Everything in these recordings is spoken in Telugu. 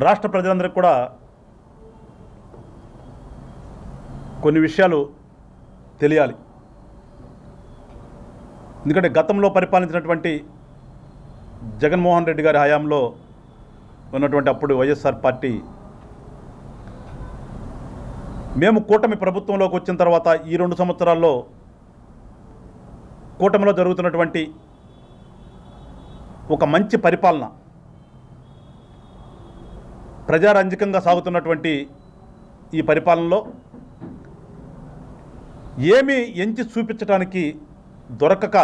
రాష్ట్ర ప్రజలందరికీ కూడా కొన్ని విషయాలు తెలియాలి. ఎందుకంటే గతంలో పరిపాలించినటువంటి జగన్మోహన్ రెడ్డి గారి హయాంలో ఉన్నటువంటి అప్పుడు వైఎస్ఆర్ పార్టీ మేము కూటమి ప్రభుత్వంలోకి వచ్చిన తర్వాత ఈ 2 సంవత్సరాల్లో కూటమిలో జరుగుతున్నటువంటి ఒక మంచి పరిపాలన, ప్రజారంజకంగా సాగుతున్నటువంటి ఈ పరిపాలనలో ఏమీ ఎంచి చూపించడానికి దొరకక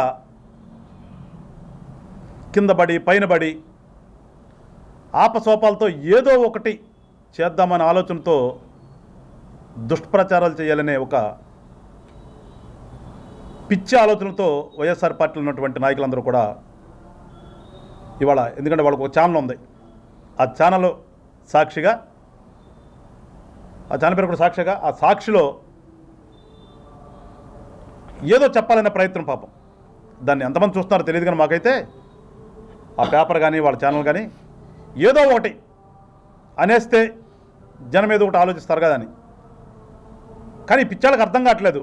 కిందబడి పైనబడి ఆపసోపాలతో ఏదో ఒకటి చేద్దామనే ఆలోచనతో దుష్ప్రచారాలు చేయాలనే ఒక పిచ్చి ఆలోచనతో వైఎస్ఆర్ పార్టీలో ఉన్నటువంటి నాయకులందరూ కూడా ఇవాళ, ఎందుకంటే వాళ్ళకు ఒక ఛానల్ ఉంది, ఆ ఛానల్ సాక్షిగా, ఆ ఛానల్ పేరు కూడా సాక్షిగా, ఆ సాక్షిలో ఏదో చెప్పాలనే ప్రయత్నం, పాపం దాన్ని ఎంతమంది చూస్తున్నారో తెలియదు కానీ మాకైతే ఆ పేపర్ కానీ వాళ్ళ ఛానల్ కానీ ఏదో ఒకటి అనేస్తే జనం ఏదో ఒకటి ఆలోచిస్తారు కదా అని. కానీ పిచ్చాళ్ళకి అర్థం కావట్లేదు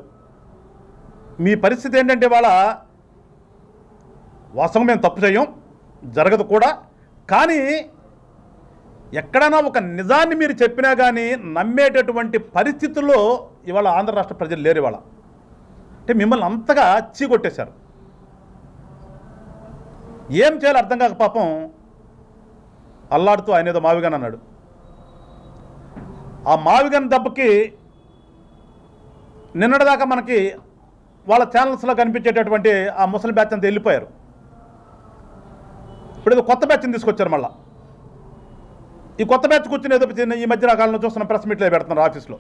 మీ పరిస్థితి ఏంటంటే, వాళ్ళ వాస్తవం మేము తప్పు చేయం, జరగదు కూడా, కానీ ఎక్కడైనా ఒక నిజాన్ని మీరు చెప్పినా కానీ నమ్మేటటువంటి పరిస్థితుల్లో ఇవాళ ఆంధ్ర రాష్ట్ర ప్రజలు లేరు. ఇవాళ అంటే మిమ్మల్ని అంతగా చీకొట్టేశారు. ఏం చేయాలో అర్థం కాక పాపం అల్లాడుతూ ఆయన ఏదో మావిగాన్ అన్నాడు. ఆ మావిగాన్ దెబ్బకి నిన్నటిదాకా మనకి వాళ్ళ ఛానల్స్లో కనిపించేటటువంటి ఆ ముసలి బ్యాచ్ అంతా వెళ్ళిపోయారు. ఇప్పుడు ఏదో కొత్త బ్యాచ్ని తీసుకొచ్చారు. మళ్ళీ ఈ కొత్త బ్యాచ్ కూర్చుని ఏదో ఈ మధ్య కాలంలో చూస్తున్న ప్రెస్ మీట్లో పెడుతున్నారు ఆఫీస్లో.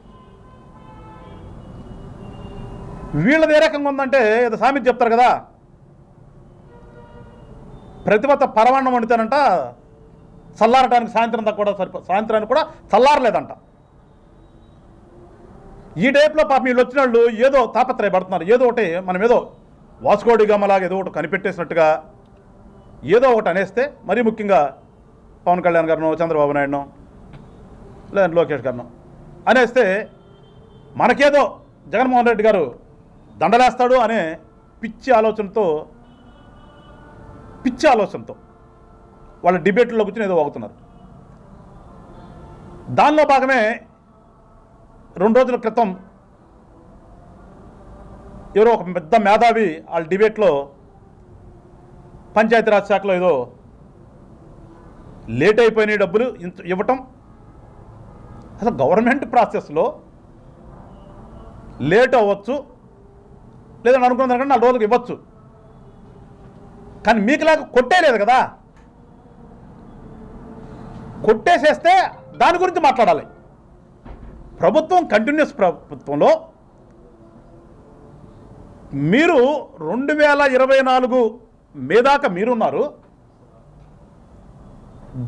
వీళ్ళది ఏ రకంగా ఉందంటే, ఏదో సామెత చెప్తారు కదా, ప్రతిభత పరమాన్నం వండుతానంట, చల్లారడానికి సాయంత్రం దాకా కూడా సాయంత్రానికి కూడా చల్లారలేదంట. ఈ టైప్లో పాపం వీళ్ళు వచ్చిన వాళ్ళు ఏదో తాపత్రయపడుతున్నారు. ఏదో ఒకటి మనం ఏదో వాస్కోడిగామలాగా ఏదో ఒకటి కనిపెట్టేసినట్టుగా ఏదో ఒకటి అనేస్తే, మరీ ముఖ్యంగా పవన్ కళ్యాణ్ గారినో చంద్రబాబు నాయుడునో లేదా లోకేష్ గారినో అనేస్తే మనకేదో జగన్మోహన్ రెడ్డి గారు దండలేస్తాడు అనే పిచ్చి ఆలోచనతో వాళ్ళ డిబేట్లో కూర్చొని ఏదో వాగుతున్నారు. దానిలో భాగమే 2 రోజుల క్రితం ఎవరో ఒక పెద్ద మేధావి వాళ్ళ డిబేట్లో పంచాయతీరాజ్ శాఖలో ఏదో లేట్ అయిపోయిన డబ్బులు ఇవ్వటం, అసలు గవర్నమెంట్ ప్రాసెస్లో లేట్ అవ్వచ్చు, లేదని అనుకున్న దానికంటే 4 రోజులకు ఇవ్వచ్చు, కానీ మీకులాగా కొట్టేయలేదు కదా. కొట్టేసేస్తే దాని గురించి మాట్లాడాలి. ప్రభుత్వం కంటిన్యూస్ ప్రభుత్వంలో మీరు 2024 మే దాకా మీరున్నారు.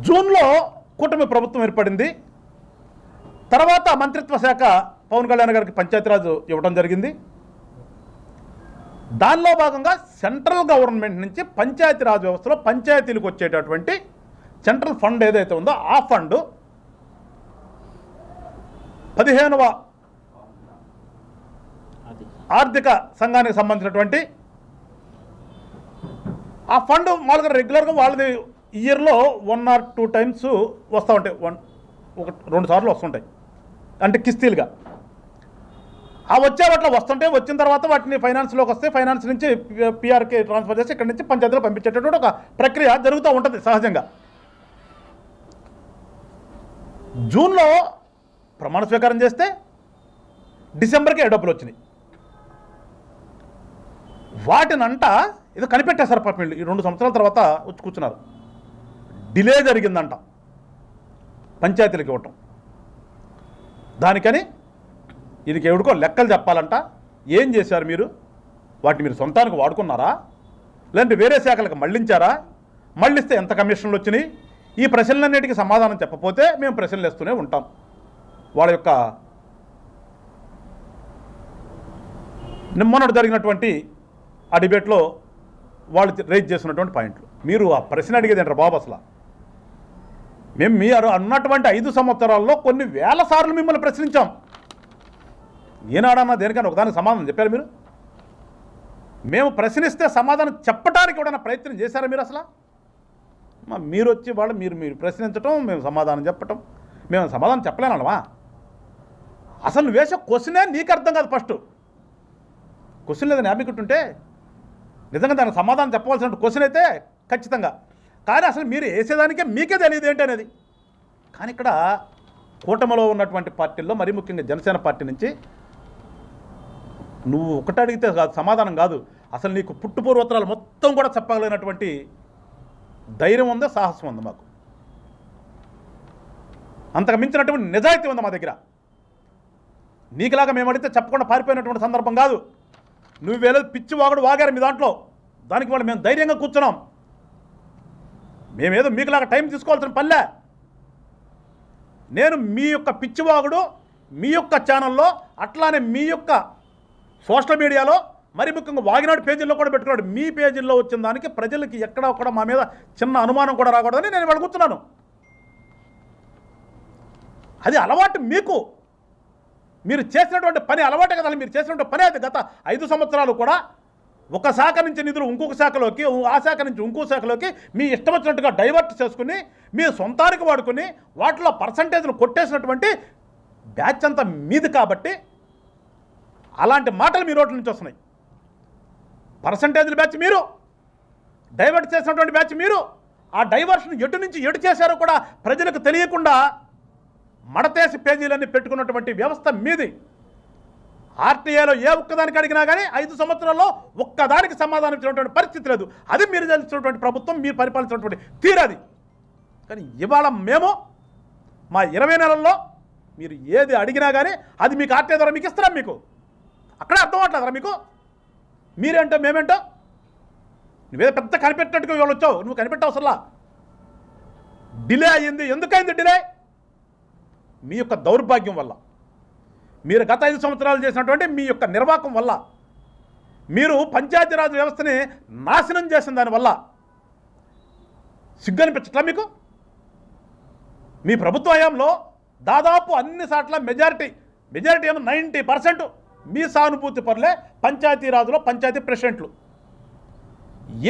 జూన్లో కూటమి ప్రభుత్వం ఏర్పడింది. తర్వాత మంత్రిత్వ శాఖ పవన్ కళ్యాణ్ గారికి పంచాయతీరాజ్ ఇవ్వడం జరిగింది. దానిలో భాగంగా సెంట్రల్ గవర్నమెంట్ నుంచి పంచాయతీరాజ్ వ్యవస్థలో పంచాయతీలకు వచ్చేటటువంటి సెంట్రల్ ఫండ్ ఏదైతే ఉందో ఆ ఫండ్ 15వ ఆర్థిక సంఘానికి సంబంధించినటువంటి ఆ ఫండ్ మామూలుగా రెగ్యులర్గా వాళ్ళది ఇయర్లో 1 or 2 times వస్తూ ఉంటాయి, 2 సార్లు వస్తుంటాయి, అంటే కిస్తీలుగా. ఆ వచ్చే వాటిలో వస్తుంటే వచ్చిన తర్వాత వాటిని ఫైనాన్స్లోకి వస్తే ఫైనాన్స్ నుంచి పిఆర్కి ట్రాన్స్ఫర్ చేసి ఇక్కడి నుంచి పంచాయతీలో పంపించేటటువంటి ఒక ప్రక్రియ జరుగుతూ ఉంటుంది సహజంగా. జూన్లో ప్రమాణ స్వీకారం చేస్తే డిసెంబర్కి డబ్బులు వచ్చినాయి. వాటినంట ఏదో కనిపెట్టేశారు పాపం వీళ్ళు. ఈ 2 సంవత్సరాల తర్వాత వచ్చి కూర్చున్నారు. డిలే జరిగిందంట పంచాయతీలకు ఇవ్వటం. దానికని దీనికి ఎవడికో లెక్కలు చెప్పాలంట. ఏం చేశారు మీరు? వాటిని మీరు సొంతానికి వాడుకున్నారా, లేదంటే వేరే శాఖలకు మళ్ళించారా? మళ్ళిస్తే ఎంత కమిషన్లు వచ్చినాయి? ఈ ప్రశ్నలన్నిటికీ సమాధానం చెప్పకపోతే మేము ప్రశ్నలు వేస్తూనే ఉంటాం. వాళ్ళ యొక్క మొన్నటి జరిగినటువంటి ఆ డిబేట్లో వాళ్ళు రైజ్ చేస్తున్నటువంటి పాయింట్లు. మీరు ఆ ప్రశ్న అడిగేది ఏంటారు బాబు? అసలు మేము మీరు అన్నటువంటి 5 సంవత్సరాల్లో కొన్ని వేల సార్లు మిమ్మల్ని ప్రశ్నించాం. ఏనాడన్నా దేనికైనా ఒకదానికి సమాధానం చెప్పారు మీరు? మేము ప్రశ్నిస్తే సమాధానం చెప్పడానికి కూడా ప్రయత్నం చేశారా మీరు? అసలు మీరు వచ్చి వాళ్ళు మీరు ప్రశ్నించటం, మేము సమాధానం చెప్పటం. మేము సమాధానం చెప్పలేనమ్మా. అసలు నువ్వు వేసే క్వశ్చనే నీకు అర్థం కాదు. ఫస్ట్ క్వశ్చన్ లేదని అమ్మికుంటుంటే నిజంగా దానికి సమాధానం చెప్పవలసిన క్వశ్చన్ అయితే ఖచ్చితంగా, కానీ అసలు మీరు వేసేదానికే మీకే తెలియదు ఏంటి అనేది. కానీ ఇక్కడ కూటమిలో ఉన్నటువంటి పార్టీల్లో మరీ ముఖ్యంగా జనసేన పార్టీ నుంచి నువ్వు ఒకటి అడిగితే కాదు, సమాధానం కాదు, అసలు నీకు పుట్టుపూర్వోత్తరాలు మొత్తం కూడా చెప్పగలిగినటువంటి ధైర్యం ఉందా, సాహసం ఉంది మాకు. అంతకు మించినటువంటి నిజాయితీ ఉంది మా దగ్గర. నీకులాగా మేము అడిగితే చెప్పకుండా పారిపోయినటువంటి సందర్భం కాదు. నువ్వు వేరే పిచ్చి వాగుడు వాగారు మీ దాంట్లో, దానికి వాళ్ళు మేము ధైర్యంగా కూర్చున్నాం. మేమేదో మీకులాగా టైం తీసుకోవాల్సిన పల్లె. నేను మీ యొక్క పిచ్చివాగుడు మీ యొక్క ఛానల్లో, అట్లానే మీ యొక్క సోషల్ మీడియాలో, మరి ముఖ్యంగా వాగినాడు పేజీల్లో కూడా పెట్టుకున్నాడు. మీ పేజీల్లో వచ్చిన దానికి ప్రజలకి ఎక్కడ ఒక్కడ మా మీద చిన్న అనుమానం కూడా రాకూడదని నేను వాళ్ళు కూర్చున్నాను. అది అలవాటు మీకు. మీరు చేసినటువంటి పని అలవాటే కదా. మీరు చేసినటువంటి పని అది. గత 5 సంవత్సరాలు కూడా ఒక శాఖ నుంచి నిధులు ఇంకొక శాఖలోకి, ఆ శాఖ నుంచి ఇంకో శాఖలోకి మీ ఇష్టం వచ్చినట్టుగా డైవర్ట్ చేసుకుని మీ సొంతానికి వాడుకుని వాటిలో పర్సంటేజ్ను కొట్టేసినటువంటి బ్యాచ్ అంతా మీది. కాబట్టి అలాంటి మాటలు మీ రోడ్ల నుంచి వస్తున్నాయి. పర్సంటేజ్ల బ్యాచ్ మీరు, డైవర్ట్ చేసినటువంటి బ్యాచ్ మీరు. ఆ డైవర్షన్ ఎటు నుంచి ఎటు చేశారో కూడా ప్రజలకు తెలియకుండా మడతేసి పేజీలన్నీ పెట్టుకున్నటువంటి వ్యవస్థ మీది. ఆర్టీఏలో ఏ ఒక్కదానికి అడిగినా కానీ 5 సంవత్సరాల్లో ఒక్కదానికి సమాధానం ఇచ్చినటువంటి పరిస్థితి లేదు. అది మీరు తెలిసినటువంటి ప్రభుత్వం, మీరు పరిపాలించినటువంటి తీరది. కానీ ఇవాళ మేము మా 20 నెలల్లో మీరు ఏది అడిగినా కానీ అది మీకు ఆర్టీఏ ద్వారా మీకు ఇస్తారా? మీకు అక్కడే అర్థం అవట్లేదురా మీకు? మీరేంటో మేమేంటో? నువ్వేదో పెద్ద కనిపెట్టినట్టుగా ఇవాళ వచ్చావు. నువ్వు కనిపెట్టావు. అసలు డిలే అయ్యింది. ఎందుకైంది డిలే? మీ యొక్క దౌర్భాగ్యం వల్ల, మీరు గత 5 సంవత్సరాలు చేసినటువంటి మీ యొక్క నిర్వాహకం వల్ల, మీరు పంచాయతీరాజ్ వ్యవస్థని నాశనం చేసిన దానివల్ల సిగ్గు అనిపించట్లా మీకు? మీ ప్రభుత్వ హయాంలో దాదాపు అన్ని సార్ల మెజారిటీ ఏమో 90% మీ సానుభూతి పరులే పంచాయతీరాజులో పంచాయతీ ప్రెసిడెంట్లు.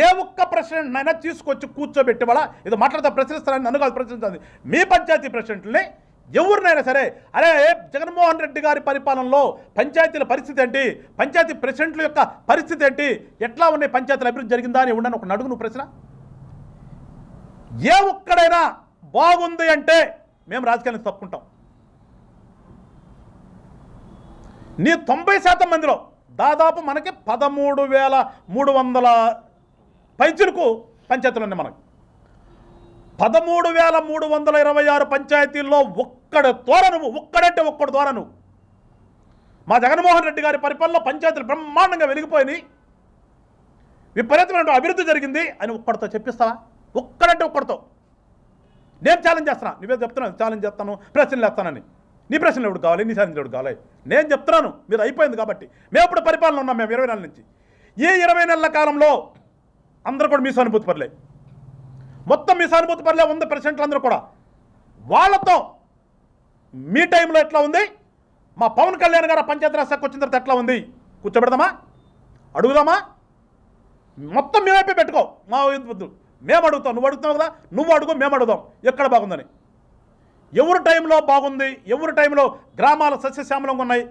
ఏ ఒక్క ప్రెసిడెంట్ అయినా తీసుకొచ్చి కూర్చోబెట్టి వాళ్ళ ఏదో మాట్లాడితే ప్రశ్నిస్తారని నన్ను కాదు ప్రశ్నిస్తుంది. మీ పంచాయతీ ప్రెసిడెంట్ని ఎవరినైనా సరే, అరే జగన్మోహన్ రెడ్డి గారి పరిపాలనలో పంచాయతీల పరిస్థితి ఏంటి, పంచాయతీ ప్రెసిడెంట్ల యొక్క పరిస్థితి ఏంటి, ఎట్లా ఉన్నాయి, పంచాయతీల అభివృద్ధి జరిగిందా అని ఉండని ఒక నడుగు నువ్వు ప్రశ్న. ఏ ఒక్కడైనా బాగుంది అంటే మేము రాజకీయాలను తప్పుకుంటాం. నీ 90% మందిలో దాదాపు మనకి 13,300 పైచులకు పంచాయతీలు ఉన్నాయి. మనకి 13,326 పంచాయతీల్లో ఒక్కడి ద్వారా నువ్వు, ఒక్కడంటే ఒక్కడి ద్వారా నువ్వు, మా జగన్మోహన్ రెడ్డి గారి పరిపాలనలో పంచాయతీలు బ్రహ్మాండంగా వెలిగిపోయినాయి, విపరీతమైన అభివృద్ధి జరిగింది అని ఒక్కడితో చెప్పిస్తావా? ఒక్కడంటే ఒక్కడితో. నేను ఛాలెంజ్ చేస్తున్నా. నువ్వే చెప్తున్నాను ఛాలెంజ్ చేస్తాను, ప్రశ్నలు వేస్తానని. నీ ప్రశ్నలు ఎవడు కావాలి, నీ ఛాలెంజ్ ఎవడు కావాలి? నేను చెప్తున్నాను, మీరు అయిపోయింది కాబట్టి. మేము ఇప్పుడు పరిపాలన ఉన్నాం. మేము 20 నెలల నుంచి. ఈ 20 నెలల కాలంలో అందరూ కూడా మీ సానుభూతి పర్లే, మొత్తం మీ సానుభూతి పర్లే 100% అందరూ కూడా. వాళ్ళతో మీ టైంలో ఎట్లా ఉంది, మా పవన్ కళ్యాణ్ గారు పంచాయతీరాజ్ శాఖ వచ్చిన తర్వాత ఎట్లా ఉంది, కూర్చోబెడదామా, అడుగుదామా? మొత్తం మేమైపోయి పెట్టుకో. మా వద్దు, మేము అడుగుతాం. నువ్వు అడుగుతావు కదా, నువ్వు అడుగు, మేము అడుగుదాం ఎక్కడ బాగుందని. ఎవరి టైంలో బాగుంది, ఎవరి టైంలో గ్రామాల సస్యశ్యామలంగా ఉన్నాయి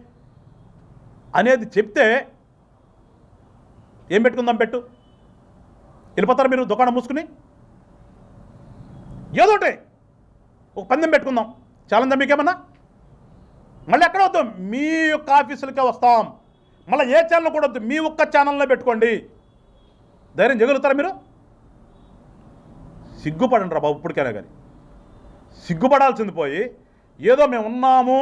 అనేది చెప్తే ఏం పెట్టుకుందాం? పెట్టు, వెళ్ళిపోతారు మీరు దుకాణం మూసుకుని. ఏదోటే ఒక పందెం పెట్టుకుందాం. ఛాలెంజ్ మీకేమన్నా? మళ్ళీ ఎక్కడ వద్దు, మీ యొక్క ఆఫీసులకే వస్తాం. మళ్ళీ ఏ ఛానల్ కూడా వద్దు, మీ ఒక్క ఛానల్లో పెట్టుకోండి. ధైర్యం చేయగలుగుతారా మీరు? సిగ్గుపడండి రా బాబు. ఇప్పటికైనా కానీ సిగ్గుపడాల్సింది పోయి ఏదో మేము ఉన్నాము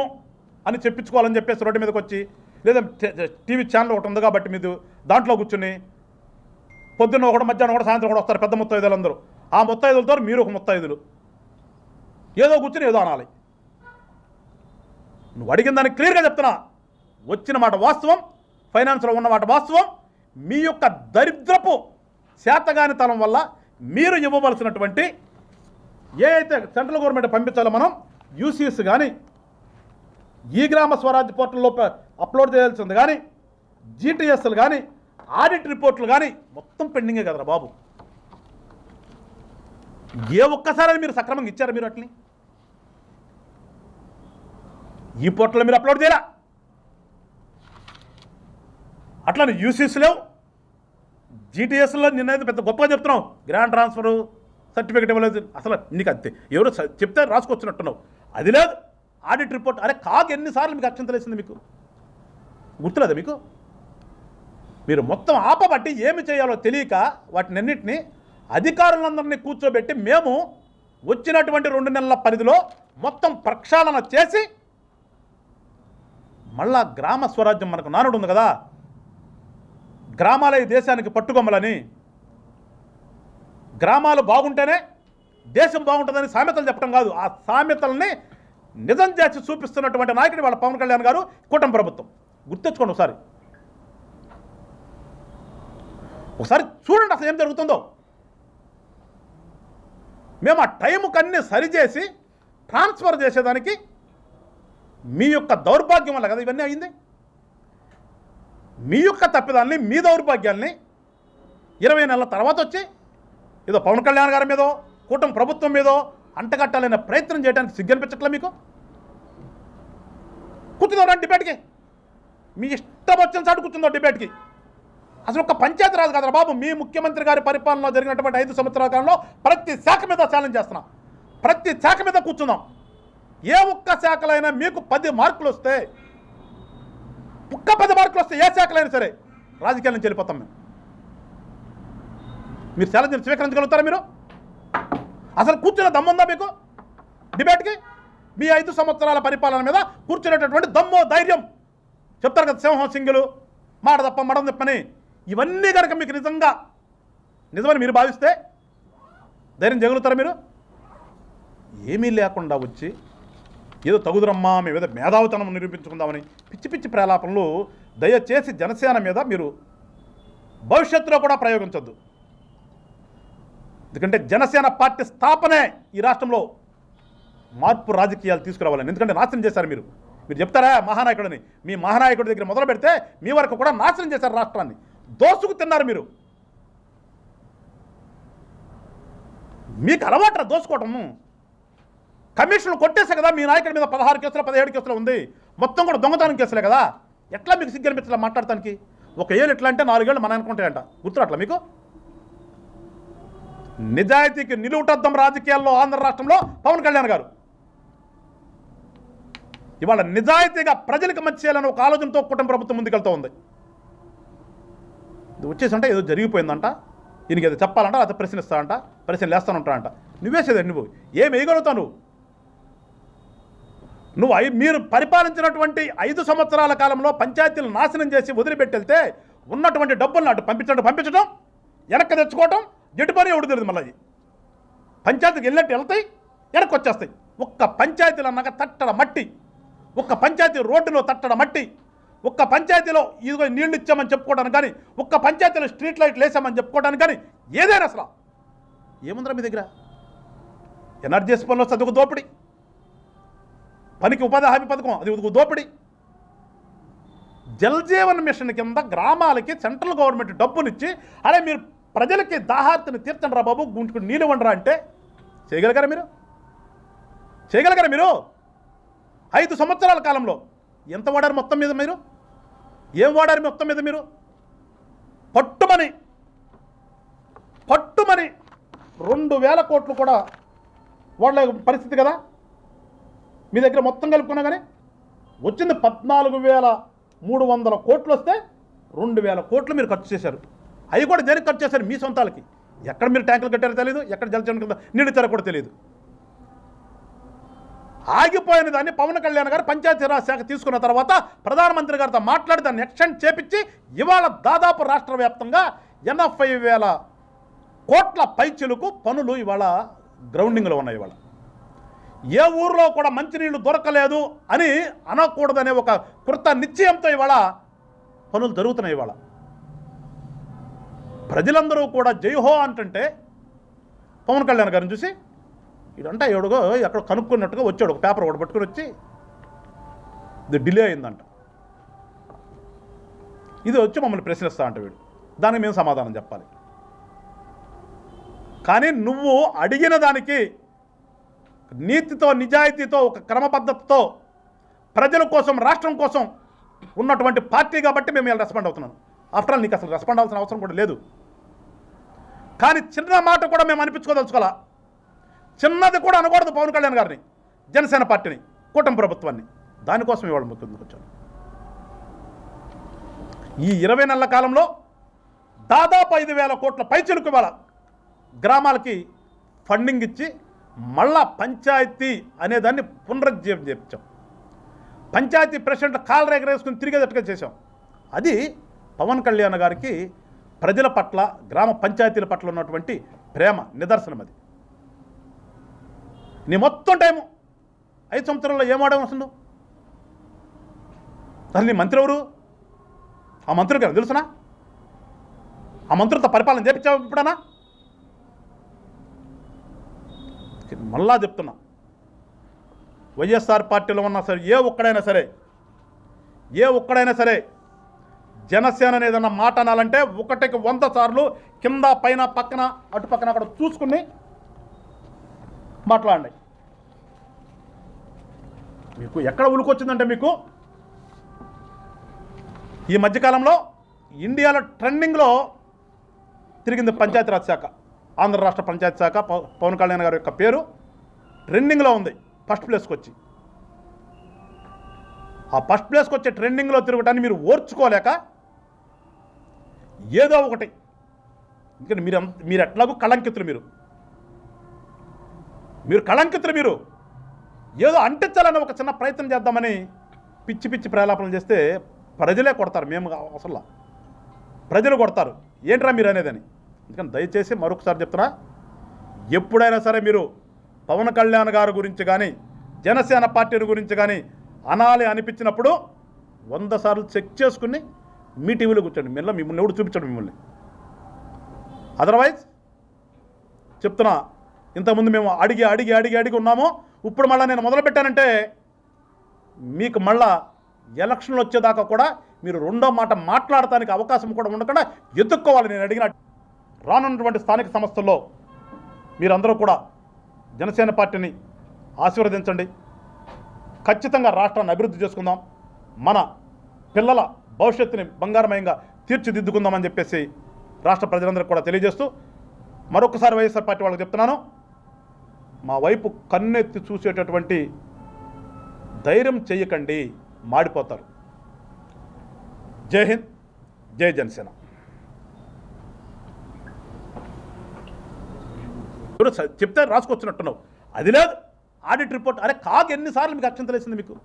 అని చెప్పించుకోవాలని చెప్పేసి రోడ్డు మీదకి వచ్చి, లేదా టీవీ ఛానల్ ఒకటి ఉంది కాబట్టి మీరు దాంట్లో కూర్చుని పొద్దున్న ఒకటి, మధ్యాహ్నం ఒకటి, సాయంత్రం కూడా వస్తారు పెద్ద ముత్తైదులు అందరూ. ఆ ముత్తైదులతో మీరు ఒక ముత్తైదులు ఏదో కూర్చుని ఏదో అనాలి. నువ్వు అడిగిన దానికి క్లియర్గా చెప్తున్నా. వచ్చిన మాట వాస్తవం, ఫైనాన్స్లో ఉన్న మాట వాస్తవం. మీ యొక్క దరిద్రపు శాతగానితనం వల్ల మీరు ఇవ్వవలసినటువంటి ఏ అయితే సెంట్రల్ గవర్నమెంట్ పంపించాలో మనం యూసీఎస్ కానీ ఈ గ్రామ స్వరాజ్య పోర్టల్లో అప్లోడ్ చేయాల్సింది కానీ జీటీఎస్లు కానీ ఆడిట్ రిపోర్ట్లు కానీ మొత్తం పెండింగే కదరా బాబు. ఏ ఒక్కసారి మీరు సక్రమంగా ఇచ్చారా మీరు అట్లని? ఈ పోర్టల్లో మీరు అప్లోడ్ చేయరా, అట్లా యూసీఎస్ లేవు, జీటీఎస్లో నిన్నైతే పెద్ద గొప్పగా చెప్తున్నావు గ్రాండ్ ట్రాన్స్ఫరు సర్టిఫికేట్ ఇవ్వలేదు. అసలు నీకు అంతే ఎవరు చెప్తే రాసుకొచ్చినట్టున్నావు, అది లేదు. ఆడిట్ రిపోర్ట్, అరే కాకు ఎన్నిసార్లు మీకు అక్షంతలు వేసింది, మీకు గుర్తులేదా? మీకు మీరు మొత్తం ఆపబట్టి ఏమి చేయాలో తెలియక వాటినన్నింటినీ అధికారులందరినీ కూర్చోబెట్టి మేము వచ్చినటువంటి 2 నెలల పరిధిలో మొత్తం ప్రక్షాళన చేసి మళ్ళా గ్రామ స్వరాజ్యం మనకు నానుడు ఉంది కదా, గ్రామాలే ఈ దేశానికి పట్టుకొమ్మలని, గ్రామాలు బాగుంటేనే దేశం బాగుంటుందని సామెతలు చెప్పడం కాదు, ఆ సామెతల్ని నిజం చేసి చూపిస్తున్నటువంటి నాయకుడు వాళ్ళ పవన్ కళ్యాణ్ గారు, కూటమి ప్రభుత్వం. గుర్తెచ్చుకోండి ఒకసారి చూడండి అసలు ఏం జరుగుతుందో. మేము ఆ టైంకి అన్నీ సరిచేసి ట్రాన్స్ఫర్ చేసేదానికి మీ యొక్క దౌర్భాగ్యం వల్ల కదా ఇవన్నీ అయింది. మీ యొక్క తప్పిదాన్ని, మీ దౌర్భాగ్యాల్ని 20 నెలల తర్వాత వచ్చి ఏదో పవన్ కళ్యాణ్ గారి మీదో కూటమి ప్రభుత్వం మీదో అంటగట్టాలనే ప్రయత్నం చేయడానికి సిగ్గనిపించట్లే మీకు? కూర్చుందాం డిబేట్కి, మీ ఇష్టం వచ్చిన చాటు కూర్చుందాం డిబేట్కి. అసలు ఒక పంచాయతీ రాదు కదరా బాబు. మీ ముఖ్యమంత్రి గారి పరిపాలనలో జరిగినటువంటి 5 సంవత్సరాల కాలంలో ప్రతి శాఖ మీద ఛాలెంజ్ చేస్తున్నాం, ప్రతి శాఖ మీద కూర్చుందాం. ఏ ఒక్క శాఖలైనా మీకు 10 మార్కులు వస్తే, ఒక్క 10 మార్కులు వస్తే ఏ శాఖలైనా సరే రాజకీయాల నుంచి వెళ్ళిపోతాం మేము. మీరు ఛాలెంజ్ స్వీకరించగలుగుతారా? మీరు అసలు కూర్చున్న దమ్ముందా మీకు డిబేట్కి? మీ 5 సంవత్సరాల పరిపాలన మీద కూర్చునేటటువంటి దమ్ము, ధైర్యం. చెప్తారు కదా సింహం సింగులు, మాట తప్ప మడం తప్పని. ఇవన్నీ కనుక మీకు నిజమని మీరు భావిస్తే ధైర్యం చేయగలుగుతారా మీరు? ఏమీ లేకుండా వచ్చి ఏదో తగుదురమ్మా మేమేదో మేధావితనం నిరూపించుకుందామని పిచ్చి పిచ్చి ప్రలాపనలు దయచేసి జనసేన మీద మీరు భవిష్యత్తులో కూడా ప్రయోగించొద్దు. ఎందుకంటే జనసేన పార్టీ స్థాపనే ఈ రాష్ట్రంలో మార్పు రాజకీయాలు తీసుకురావాలని. ఎందుకంటే నాశనం చేశారు మీరు. మీరు చెప్తారా మహానాయకుడిని, మీ మహానాయకుడి దగ్గర మొదలు పెడితే మీ వరకు కూడా నాశనం చేశారు రాష్ట్రాన్ని, దోసుకు తిన్నారు మీరు. మీకు అలవాటు దోసుకోవటము. కమిషన్లు కొట్టేసే కదా మీ నాయకుడి మీద 16 కేసులు 17 కేసులు ఉంది, మొత్తం కూడా దొంగతనం కేసులే కదా. ఎట్లా మీకు సిగ్గనిపించలే మాట్లాడటానికి? ఒక ఏళ్ళు ఎట్లా అంటే 4 ఏళ్ళు మన అనుకుంటాయంట, గుర్తురాట్లా మీకు? నిజాయితీకి నిలువుటద్దం రాజకీయాల్లో ఆంధ్ర రాష్ట్రంలో పవన్ కళ్యాణ్ గారు ఇవాళ నిజాయితీగా ప్రజలకు మంచి చేయాలని ఒక ఆలోచనతో కూటమి ప్రభుత్వం ముందుకెళ్తూ ఉంది. ఇది వచ్చేసంటే ఏదో జరిగిపోయిందంట, ఈయనకి ఏదో చెప్పాలంట, అది ప్రశ్నిస్తాడంట, ప్రశ్నలు వేస్తానంటాడంట. నువ్వేసేదండి, నువ్వు ఏం వేయగలుగుతావు? మీరు పరిపాలించినటువంటి 5 సంవత్సరాల కాలంలో పంచాయతీలు నాశనం చేసి వదిలిపెట్టెళ్తే ఉన్నటువంటి డబ్బులను అటు పంపించడం వెనక్కి తెచ్చుకోవటం, ఎటు పని ఎవడు తెలియదు. మళ్ళీ పంచాయతీకి వెళ్ళినట్టు వెళ్తాయి, వెనక్కి వచ్చేస్తాయి. ఒక్క పంచాయతీలు అన్నాక తట్టడ మట్టి, ఒక్క పంచాయతీ రోడ్డులో తట్టడ మట్టి, ఒక్క పంచాయతీలో ఇదిగో నీళ్లు ఇచ్చామని చెప్పుకోవడానికి కానీ, ఒక్క పంచాయతీలో స్ట్రీట్ లైట్లు వేసామని చెప్పుకోవడానికి కానీ ఏదైనా అసలు ఏముందిరా మీ దగ్గర? ఎన్ఆర్జీఎస్ పనిలో చదువుకు దోపిడి, పనికి ఉపాధి హామీ పథకం అది దోపిడి, జల్ జీవన్ మిషన్ కింద గ్రామాలకి సెంట్రల్ గవర్నమెంట్ డబ్బునిచ్చి అరే మీరు ప్రజలకి దాహార్తిని తీర్చండి రా బాబు, గుంటుకుని నీళ్ళు ఇవ్వండి రా అంటే చేయగలిగారా మీరు? చేయగలిగారా మీరు? 5 సంవత్సరాల కాలంలో ఎంత వాడారు మొత్తం మీద మీరు? ఏం వాడారు మొత్తం మీద మీరు? పట్టుమని 2,000 కోట్లు కూడా వాళ్ళ పరిస్థితి కదా. మీ దగ్గర మొత్తం కలుపుకున్నా కానీ వచ్చింది 14,300 కోట్లు వస్తే 2,000 కోట్లు మీరు ఖర్చు చేశారు. అవి కూడా దేనికి ఖర్చు చేశారు? మీ సొంతాలకి. ఎక్కడ మీరు ట్యాంకులు కట్టారో తెలియదు, ఎక్కడ జలచండ కింద నీళ్ళు ఇచ్చారో కూడా తెలియదు. ఆగిపోయిన దాన్ని పవన్ కళ్యాణ్ గారు పంచాయతీరాజ్ శాఖ తీసుకున్న తర్వాత ప్రధానమంత్రి గారితో మాట్లాడి దాన్ని ఎక్స్టెండ్ చేపించి ఇవాళ దాదాపు రాష్ట్ర వ్యాప్తంగా 80,000 కోట్ల పైచిలుకు పనులు ఇవాళ గ్రౌండింగ్లో ఉన్నాయి. ఇవాళ ఏ ఊరిలో కూడా మంచినీళ్ళు దొరకలేదు అని అనకూడదనే ఒక కృత నిశ్చయంతో ఇవాళ పనులు జరుగుతున్నాయి. ఇవాళ ప్రజలందరూ కూడా జైహో అంటుంటే పవన్ కళ్యాణ్ గారిని చూసి ఇదంటే ఎవడుగో ఎక్కడ కనుక్కున్నట్టుగా వచ్చాడు, ఒక పేపర్ ఒకటి పట్టుకుని వచ్చి ఇది డిలే అయిందంట, ఇది వచ్చి మమ్మల్ని ప్రశ్నిస్తా అంట వీడు. దానికి మేము సమాధానం చెప్పాలి. కానీ నువ్వు అడిగిన దానికి నీతితో నిజాయితీతో ఒక క్రమపద్ధతితో ప్రజల కోసం రాష్ట్రం కోసం ఉన్నటువంటి పార్టీ కాబట్టి మేము ఇలా రెస్పాండ్ అవుతున్నాను. ఆఫ్టర్ ఆల్ నీకు అసలు రెస్పాండ్ అవ్వాల్సిన అవసరం కూడా లేదు. కానీ చిన్న మాట కూడా మేము అనిపించుకోదలుచుకోవాలా, చిన్నది కూడా అనకూడదు పవన్ కళ్యాణ్ గారిని, జనసేన పార్టీని, కూటమి ప్రభుత్వాన్ని. దానికోసం ఇవాళ ముందుకు వచ్చాను. ఈ 20 నెలల కాలంలో దాదాపు 5,000 కోట్ల పైచిలుకు ఇవాళ గ్రామాలకి ఫండింగ్ ఇచ్చి మళ్ళా పంచాయతీ అనేదాన్ని పునరుజ్జీవం చేయించాం. పంచాయతీ ప్రెసిడెంట్ కాలు ఎగరేసుకుని తిరిగేటట్టుగా చేశాం. అది పవన్ కళ్యాణ్ గారికి ప్రజల పట్ల, గ్రామ పంచాయతీల పట్ల ఉన్నటువంటి ప్రేమ నిదర్శనం. అది నీ మొత్తం టైము 5 సంవత్సరాల్లో ఏమాడావు అసలు? అసలు నీ మంత్రి ఎవరు? ఆ మంత్రి గారు తెలుసునా? ఆ మంత్రులతో పరిపాలన చేపించావు ఇప్పుడనా? మళ్ళా చెప్తున్నా, వైఎస్ఆర్ పార్టీలో ఉన్న సరే ఏ ఒక్కడైనా సరే జనసేన ఏదన్నా మాట అనాలంటే 1కి 100 సార్లు కింద పైన పక్కన అటు పక్కన అక్కడ చూసుకుని మాట్లాడండి. మీకు ఎక్కడ ఉలుకొచ్చిందంటే, మీకు ఈ మధ్యకాలంలో ఇండియాలో ట్రెండింగ్లో తిరిగింది పంచాయతీరాజ్ శాఖ. ఆంధ్ర రాష్ట్ర పంచాయతీ శాఖ పవన్ కళ్యాణ్ గారి యొక్క పేరు ట్రెండింగ్లో ఉంది. ఫస్ట్ ప్లేస్కి వచ్చి, ఆ ఫస్ట్ ప్లేస్కి వచ్చే ట్రెండింగ్లో తిరగటాన్ని మీరు ఓర్చుకోలేక ఏదో ఒకటి, ఎందుకంటే మీరు ఎట్లాగూ కళంకితులు, మీరు కళంకితులు, మీరు ఏదో అంటించాలని ఒక చిన్న ప్రయత్నం చేద్దామని పిచ్చి ప్రలాపనలు చేస్తే ప్రజలే కొడతారు. మేము అసలు ప్రజలు కొడతారు, ఏంట్రా మీరు అనేదని. అందుకని దయచేసి మరొకసారి చెప్తున్నా, ఎప్పుడైనా సరే మీరు పవన్ కళ్యాణ్ గారి గురించి కానీ జనసేన పార్టీ గురించి కానీ అనాలి అనిపించినప్పుడు 100 సార్లు చెక్ చేసుకుని మీ టీవీలో కూర్చోండి. మిమ్మల్ని ఎవడు చూపించండి మిమ్మల్ని. అదర్వైజ్ చెప్తున్నా, ఇంతకుముందు మేము అడిగి ఉన్నాము. ఇప్పుడు మళ్ళీ నేను మొదలుపెట్టానంటే మీకు మళ్ళా ఎలక్షన్లు వచ్చేదాకా కూడా మీరు రెండో మాట మాట్లాడటానికి అవకాశం కూడా ఉండకుండా ఎత్తుక్కోవాలి. నేను అడిగిన రానున్నటువంటి స్థానిక సంస్థల్లో మీరందరూ కూడా జనసేన పార్టీని ఆశీర్వదించండి. ఖచ్చితంగా రాష్ట్రాన్ని అభివృద్ధి చేసుకుందాం, మన పిల్లల భవిష్యత్తుని బంగారమయంగా తీర్చిదిద్దుకుందామని చెప్పేసి రాష్ట్ర ప్రజలందరికీ కూడా తెలియజేస్తూ మరొకసారి వైఎస్ఆర్ పార్టీ వాళ్ళకి చెప్తున్నాను, మా వైపు కన్నెత్తి చూసేటటువంటి ధైర్యం చేయకండి, మాడిపోతారు. జై హింద్, జై జనసేన. చెప్తే రాసుకొచ్చినట్టున్నావు, అది లేదు ఆడిట్ రిపోర్ట్. అరే కాదు, ఎన్నిసార్లు మీకు అక్షంతలు వేసింది, మీకు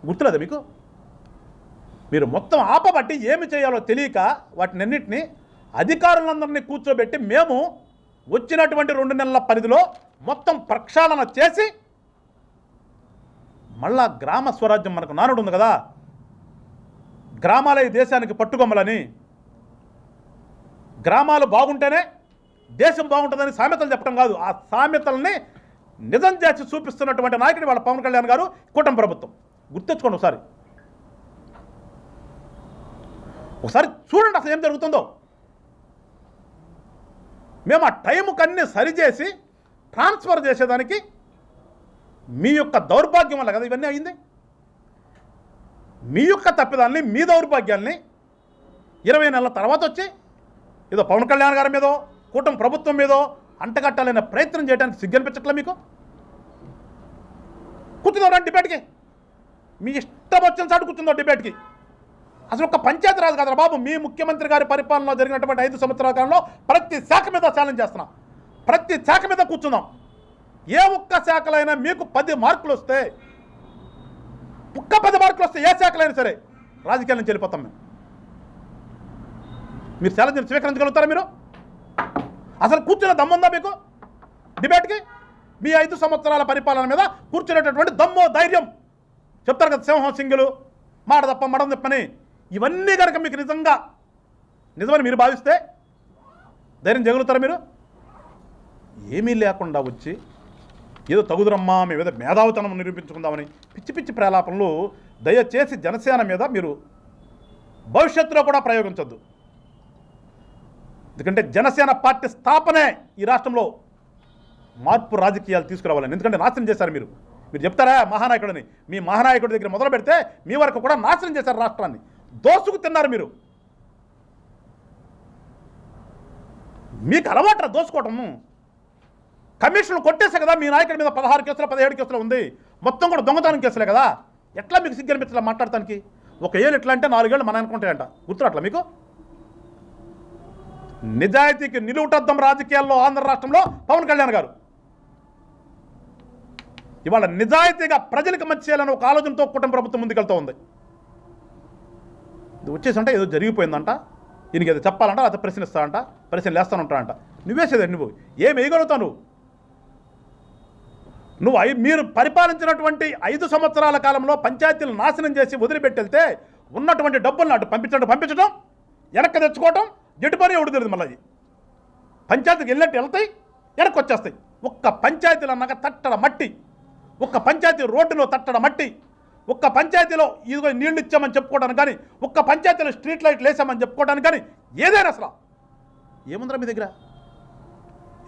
గుర్తులేదా? మీరు మొత్తం ఆపబట్టి ఏమి చేయాలో తెలియక వాటినన్నింటినీ అధికారులందరినీ కూర్చోబెట్టి మేము వచ్చినటువంటి 2 నెలల పరిధిలో మొత్తం ప్రక్షాళన చేసి మళ్ళా గ్రామ స్వరాజ్యం, మనకు నానుడు ఉంది కదా, గ్రామాలే ఈ దేశానికి పట్టుకొమ్మలని, గ్రామాలు బాగుంటేనే దేశం బాగుంటుందని సామెతలు చెప్పడం కాదు, ఆ సామెతల్ని నిజం చేసి చూపిస్తున్నటువంటి నాయకుడు వాళ్ళ పవన్ కళ్యాణ్ గారు, కూటమి ప్రభుత్వం. గుర్తెచ్చుకోండి ఒకసారి చూడండి అసలు ఏం జరుగుతుందో. మేము ఆ టైంకి అన్నీ సరిచేసి ట్రాన్స్ఫర్ చేసేదానికి మీ యొక్క దౌర్భాగ్యం వల్ల కదా ఇవన్నీ అయింది. మీ యొక్క తప్పిదాన్ని, మీ దౌర్భాగ్యాల్ని 20 నెలల తర్వాత వచ్చి ఏదో పవన్ కళ్యాణ్ గారి మీదో కూటమి ప్రభుత్వం మీదో అంటగట్టాలనే ప్రయత్నం చేయడానికి సిగ్గనిపించట్లే మీకు? కూర్చుందాం డిబేట్కి, మీ ఇష్టం వచ్చిన చాటు కూర్చుందాం డిబేట్కి. అసలు ఒక పంచాయతీ రాజు కదా బాబు, మీ ముఖ్యమంత్రి గారి పరిపాలనలో జరిగినటువంటి 5 సంవత్సరాల కాలంలో ప్రతి శాఖ మీద ఛాలెంజ్ చేస్తున్నాం, ప్రతి శాఖ మీద కూర్చుందాం. ఏ ఒక్క శాఖలైనా మీకు 10 మార్కులు వస్తే, 10 మార్కులు వస్తే ఏ శాఖలైనా సరే రాజకీయాల నుంచి వెళ్ళిపోతాం మేము. మీరు ఛాలెంజ్ స్వీకరించగలుగుతారా? మీరు అసలు కూర్చున్న దమ్ముందా మీకు డిబేట్కి? మీ 5 సంవత్సరాల పరిపాలన మీద కూర్చునేటటువంటి దమ్ము, ధైర్యం. చెప్తారు కదా సింహం సింగులు, మాట తప్ప మడం తప్పని. ఇవన్నీ కనుక మీకు నిజమని మీరు భావిస్తే ధైర్యం చేయగలుగుతారా? మీరు ఏమీ లేకుండా వచ్చి ఏదో తగుదురమ్మా మేము ఏదో మేధావితనం నిరూపించుకుందామని పిచ్చి పిచ్చి ప్రలాపనలు దయచేసి జనసేన మీద మీరు భవిష్యత్తులో కూడా ప్రయోగించొద్దు. ఎందుకంటే జనసేన పార్టీ స్థాపనే ఈ రాష్ట్రంలో మార్పు రాజకీయాలు తీసుకురావాలని. ఎందుకంటే నాశనం చేశారు మీరు. మీరు చెప్తారా మహానాయకుడిని, మీ మహానాయకుడి దగ్గర మొదలు పెడితే మీ వరకు కూడా నాశనం చేశారు రాష్ట్రాన్ని, దోసుకు తిన్నారు మీరు. మీకు అలవాటు దోసుకోవటము. కమిషన్లు కొట్టేసే కదా మీ నాయకుడి మీద 16 కేసులు 17 కేసులు ఉంది, మొత్తం కూడా దొంగతనం కేసులే కదా. ఎట్లా మీకు సిగ్గనిపించలే మాట్లాడటానికి? ఒక ఏళ్ళు ఎట్లా అంటే 4 ఏళ్ళు మన అనుకుంటాయంట, గుర్తురాట్లా మీకు? నిజాయితీకి నిలువుటద్దం రాజకీయాల్లో ఆంధ్ర రాష్ట్రంలో పవన్ కళ్యాణ్ గారు ఇవాళ నిజాయితీగా ప్రజలకు మంచి చేయాలని ఒక ఆలోచనతో కూటమి ప్రభుత్వం ముందుకెళ్తూ ఉంది. ఇది వచ్చేసంటే ఏదో జరిగిపోయిందంట, ఈయనకి ఏదో చెప్పాలంట, అది ప్రశ్నిస్తాడంట, ప్రశ్నలు వేస్తానంటాడంట. నువ్వేసేదండి, నువ్వు ఏం వేయగలుగుతావు? నువ్వు మీరు పరిపాలించినటువంటి 5 సంవత్సరాల కాలంలో పంచాయతీలు నాశనం చేసి వదిలిపెట్టెళ్తే ఉన్నటువంటి డబ్బులను అటు పంపించడం వెనక్కి తెచ్చుకోవటం, ఎటు పని ఎవడు తెలియదు. మళ్ళీ పంచాయతీకి వెళ్ళినట్టు వెళ్తాయి, వెనక్కి వచ్చేస్తాయి. ఒక్క పంచాయతీలు అన్నాక తట్టడ మట్టి, ఒక్క పంచాయతీ రోడ్డులో తట్టడ మట్టి, ఒక్క పంచాయతీలో ఇదిగో నీళ్లు ఇచ్చామని చెప్పుకోవడానికి కానీ, ఒక్క పంచాయతీలో స్ట్రీట్ లైట్లు వేసామని చెప్పుకోవడానికి కానీ ఏదైనా అసలు ఏముందిరా మీ దగ్గర?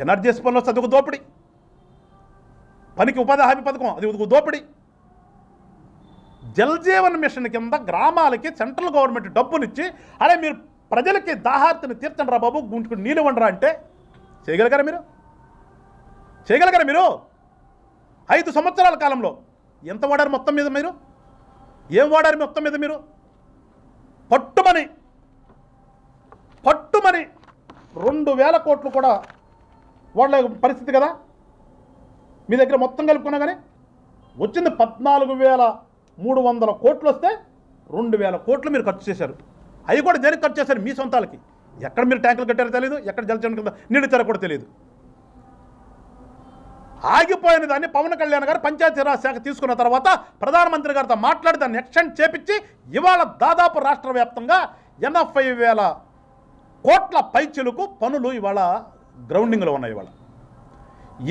ఎన్ఆర్జీఎస్ పనులు వస్తే అదొక దోపిడీ, పనికి ఉపాధి హామీ పథకం అది ఒక దోపిడీ. జల్ జీవన్ మిషన్ కింద గ్రామాలకి సెంట్రల్ గవర్నమెంట్ డబ్బునిచ్చి అరే మీరు ప్రజలకి దాహార్తిని తీర్చండి రా బాబు, గుంటుకుని నీళ్ళు ఇవ్వండి రా అంటే చేయగలిగారా మీరు? చేయగలిగారా మీరు? 5 సంవత్సరాల కాలంలో ఎంత వాడారు మొత్తం మీద మీరు? ఏం వాడారు మొత్తం మీద మీరు? పట్టుమని 2,000 కోట్లు కూడా వాళ్ళ పరిస్థితి కదా. మీ దగ్గర మొత్తం కలుపుకున్నా కానీ వచ్చింది 14,300 కోట్లు వస్తే 2,000 కోట్లు మీరు ఖర్చు చేశారు. అవి కూడా దేనికి ఖర్చు చేశారు? మీ సొంతాలకి. ఎక్కడ మీరు ట్యాంకులు కట్టారో తెలియదు, ఎక్కడ జలచండ కింద నీళ్ళు ఇచ్చారో కూడా తెలియదు. ఆగిపోయిన దాన్ని పవన్ కళ్యాణ్ గారు పంచాయతీరాజ్ శాఖ తీసుకున్న తర్వాత ప్రధానమంత్రి గారితో మాట్లాడి దాన్ని ఎక్స్టెండ్ చేపించి ఇవాళ దాదాపు రాష్ట్ర వ్యాప్తంగా 80,000 కోట్ల పైచిలుకు పనులు ఇవాళ గ్రౌండింగ్లో ఉన్నాయి. ఇవాళ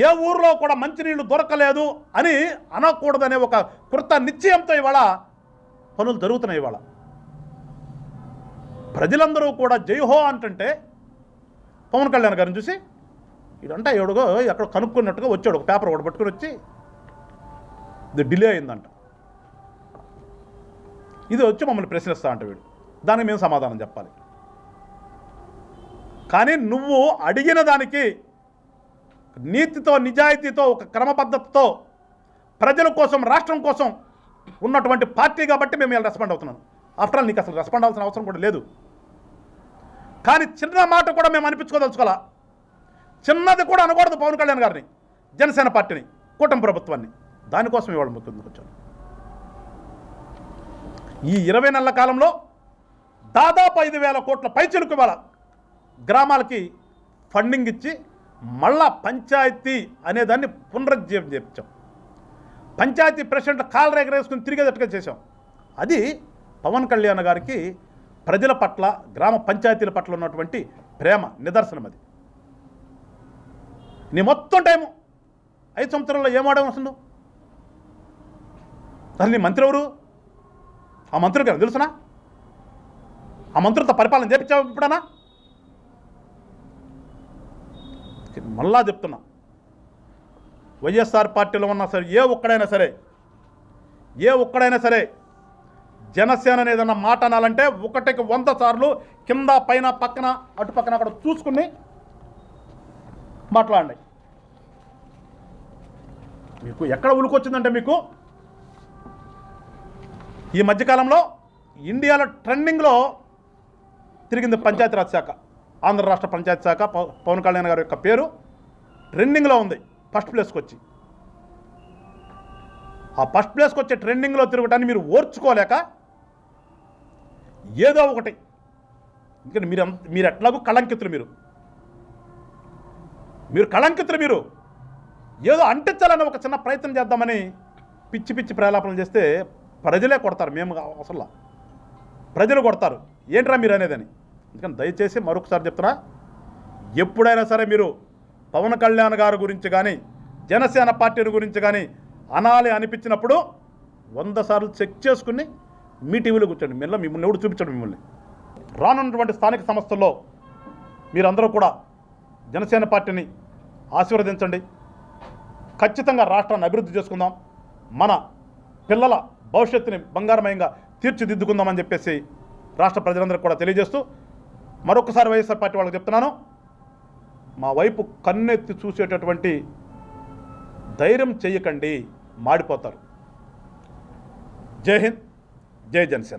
ఏ ఊరిలో కూడా మంచినీళ్ళు దొరకలేదు అని అనకూడదనే ఒక కృత నిశ్చయంతో ఇవాళ పనులు జరుగుతున్నాయి. ఇవాళ ప్రజలందరూ కూడా జైహో అంటుంటే పవన్ కళ్యాణ్ గారిని చూసి ఇదంటే ఎవడుగో ఎక్కడ కనుక్కున్నట్టుగా వచ్చాడు, ఒక పేపర్ ఒకటి పట్టుకుని వచ్చి ఇది డిలే అయిందంట, ఇది వచ్చి మమ్మల్ని ప్రశ్నిస్తా అంట వీడు, దానికి మేము సమాధానం చెప్పాలి. కానీ నువ్వు అడిగిన దానికి నీతితో నిజాయితీతో ఒక క్రమపద్ధతితో ప్రజల కోసం రాష్ట్రం కోసం ఉన్నటువంటి పార్టీ కాబట్టి మేము ఇలా రెస్పాండ్ అవుతున్నాను. ఆఫ్టర్ ఆల్ నీకు అసలు రెస్పాండ్ అవ్వాల్సిన అవసరం కూడా లేదు. కానీ చిన్న మాట కూడా మేము అనిపించుకోదలుచుకోవాలా, చిన్నది కూడా అనకూడదు పవన్ కళ్యాణ్ గారిని, జనసేన పార్టీని, కూటమి ప్రభుత్వాన్ని. దానికోసం ఇవాళ ముందుకు వచ్చాను. ఈ 20 నెలల కాలంలో దాదాపు 5,000 కోట్ల పైచిలుకు ఇవాళ గ్రామాలకి ఫండింగ్ ఇచ్చి మళ్ళా పంచాయతీ అనేదాన్ని పునరుజ్జీవం చేయించాం. పంచాయతీ ప్రెసిడెంట్ కాలు ఎగరేసుకుని తిరిగేటట్టుగా చేశాం. అది పవన్ కళ్యాణ్ గారికి ప్రజల పట్ల, గ్రామ పంచాయతీల పట్ల ఉన్నటువంటి ప్రేమ నిదర్శనం. అది నీ మొత్తం టైము 5 సంవత్సరాల్లో ఏం వాడావు అసలు? అసలు నీ మంత్రి ఎవరు? ఆ మంత్రి గారు తెలుసునా? ఆ మంత్రులతో పరిపాలన చేపించావు ఇప్పుడనా? మళ్ళా చెప్తున్నా, వైఎస్ఆర్ పార్టీలో ఉన్నా సరే ఏ ఒక్కడైనా సరే జనసేన ఏదన్నా మాట అనాలంటే 1కి 100 సార్లు కింద పైన పక్కన అటు పక్కన అక్కడ చూసుకుని మాట్లాడండి. మీకు ఎక్కడ ఉలుకొచ్చిందంటే, మీకు ఈ మధ్యకాలంలో ఇండియాలో ట్రెండింగ్లో తిరిగింది పంచాయతీరాజ్ శాఖ. ఆంధ్ర రాష్ట్ర పంచాయతీ శాఖ పవన్ కళ్యాణ్ గారి యొక్క పేరు ట్రెండింగ్లో ఉంది, ఫస్ట్ ప్లేస్కి వచ్చి. ఆ ఫస్ట్ ప్లేస్కి వచ్చే ట్రెండింగ్లో తిరగటాన్ని మీరు ఓర్చుకోలేక ఏదో ఒకటి, ఎందుకంటే మీరు ఎట్లాగూ కళంకితులు, మీరు కళంకితులు, మీరు ఏదో అంటించాలని ఒక చిన్న ప్రయత్నం చేద్దామని పిచ్చి పిచ్చి ప్రలాపనలు చేస్తే ప్రజలే కొడతారు. మేము అసలు ప్రజలు కొడతారు, ఏంట్రా మీరు అనేదని. అందుకని దయచేసి మరొకసారి చెప్తున్నా, ఎప్పుడైనా సరే మీరు పవన్ కళ్యాణ్ గారి గురించి కానీ జనసేన పార్టీని గురించి కానీ అనాలి అనిపించినప్పుడు 100 సార్లు చెక్ చేసుకుని మీ టీవీలో కూర్చోండి. మిమ్మల్ని ఎవడు చూపించండి. మిమ్మల్ని రానున్నటువంటి స్థానిక సంస్థల్లో మీరందరూ కూడా జనసేన పార్టీని ఆశీర్వదించండి. ఖచ్చితంగా రాష్ట్రాన్ని అభివృద్ధి చేసుకుందాం, మన పిల్లల భవిష్యత్తుని బంగారమయంగా తీర్చిదిద్దుకుందామని చెప్పేసి రాష్ట్ర ప్రజలందరికీ కూడా తెలియజేస్తూ మరొకసారి వైఎస్ఆర్ పార్టీ వాళ్ళకి చెప్తున్నాను, మా వైపు కన్నెత్తి చూసేటటువంటి ధైర్యం చేయకండి, మాడిపోతారు. జై హింద్, జై జనసేన.